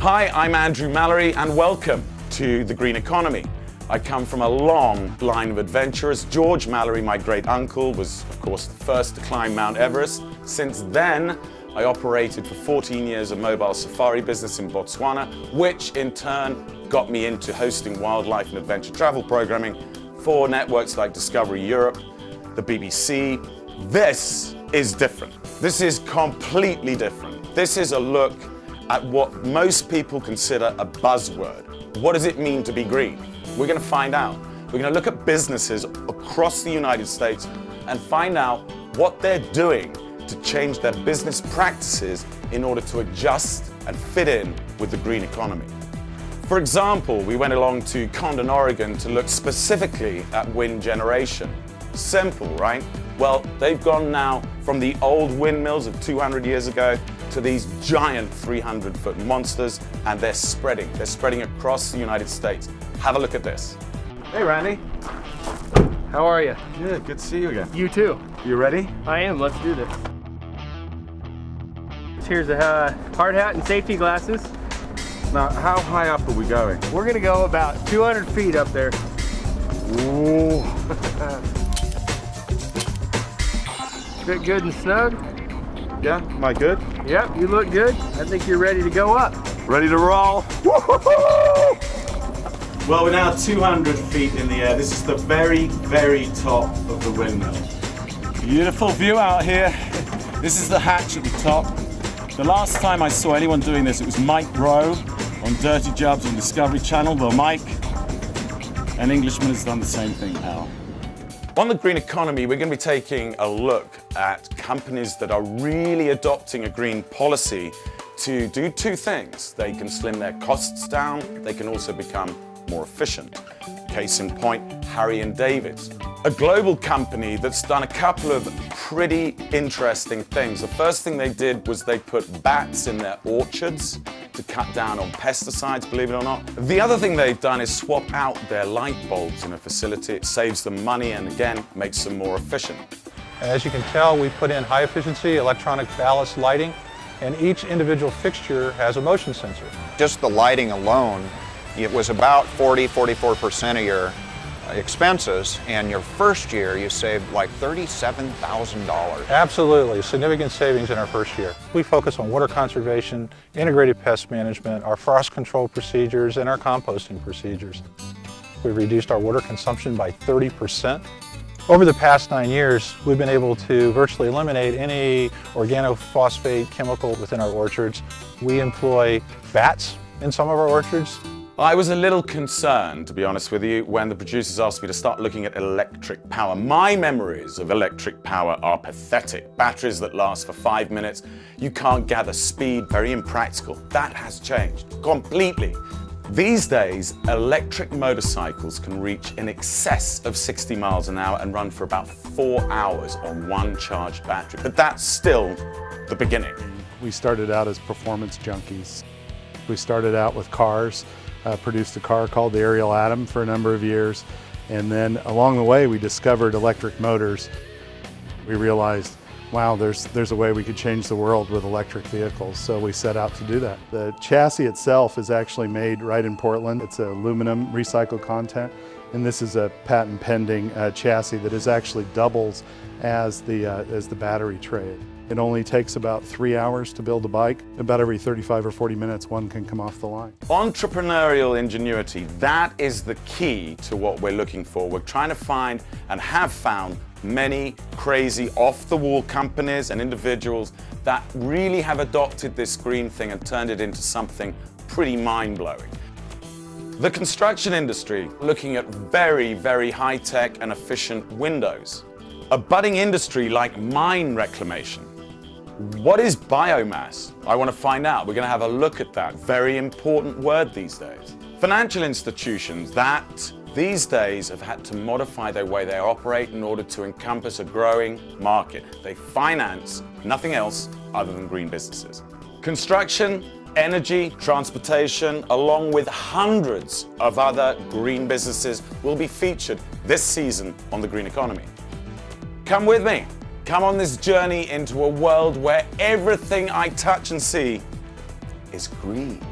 Hi, I'm Andrew Mallory and welcome to The Green Economy. I come from a long line of adventurers. George Mallory, my great uncle, was of course the first to climb Mount Everest. Since then, I operated for 14 years a mobile safari business in Botswana, which in turn got me into hosting wildlife and adventure travel programming for networks like Discovery Europe, the BBC. This is different. This is completely different. This is a look at what most people consider a buzzword. What does it mean to be green? We're going to find out. We're going to look at businesses across the United States and find out what they're doing to change their business practices in order to adjust and fit in with the green economy. For example, we went along to Condon, Oregon to look specifically at wind generation. Simple, right? Well, they've gone now from the old windmills of 200 years ago to these giant 300-foot monsters, and they're spreading. They're spreading across the United States. Have a look at this. Hey, Randy. How are you? Good to see you again. You too. You ready? I am. Let's do this. Here's a hard hat and safety glasses. Now, how high up are we going? We're going to go about 200 feet up there. Ooh. Fit good and snug? Yeah, am I good? Yep, you look good. I think you're ready to go up. Ready to roll? Well, we're now 200 feet in the air. This is the very, very top of the windmill. Beautiful view out here. This is the hatch at the top. The last time I saw anyone doing this, it was Mike Rowe on Dirty Jobs on Discovery Channel. Well, Mike, an Englishman, has done the same thing now. On the green economy, we're going to be taking a look at companies that are really adopting a green policy to do two things. They can slim their costs down, they can also become more efficient. Case in point, Harry & David's, a global company that's done a couple of pretty interesting things. The first thing they did was they put bats in their orchards to cut down on pesticides, believe it or not. The other thing they've done is swap out their light bulbs in a facility. It saves them money and again, makes them more efficient. As you can tell, we put in high efficiency electronic ballast lighting, and each individual fixture has a motion sensor. Just the lighting alone, it was about 44% of your expenses, and your first year you saved like $37,000. Absolutely, significant savings in our first year. We focus on water conservation, integrated pest management, our frost control procedures, and our composting procedures. We've reduced our water consumption by 30%. Over the past 9 years, we've been able to virtually eliminate any organophosphate chemical within our orchards. We employ bats in some of our orchards. I was a little concerned, to be honest with you, when the producers asked me to start looking at electric power. My memories of electric power are pathetic. Batteries that last for 5 minutes, you can't gather speed, very impractical. That has changed completely. These days, electric motorcycles can reach in excess of 60 miles an hour and run for about 4 hours on one charged battery. But that's still the beginning. We started out as performance junkies. We started out with cars. Produced a car called the Ariel Atom for a number of years, and then along the way we discovered electric motors. We realized, wow, there's a way we could change the world with electric vehicles, so we set out to do that. The chassis itself is actually made right in Portland. It's aluminum recycled content, and this is a patent pending chassis that is actually doubles as the battery tray. It only takes about 3 hours to build a bike. About every 35 or 40 minutes, one can come off the line. Entrepreneurial ingenuity, that is the key to what we're looking for. We're trying to find and have found many crazy off-the-wall companies and individuals that really have adopted this green thing and turned it into something pretty mind-blowing. The construction industry, looking at very, very high-tech and efficient windows. A budding industry like mine reclamation. What is biomass? I want to find out. We're going to have a look at that. Very important word these days. Financial institutions that these days have had to modify their way they operate in order to encompass a growing market. They finance nothing else other than green businesses. Construction, energy, transportation, along with hundreds of other green businesses will be featured this season on The Green Economy. Come with me. Come on this journey into a world where everything I touch and see is green.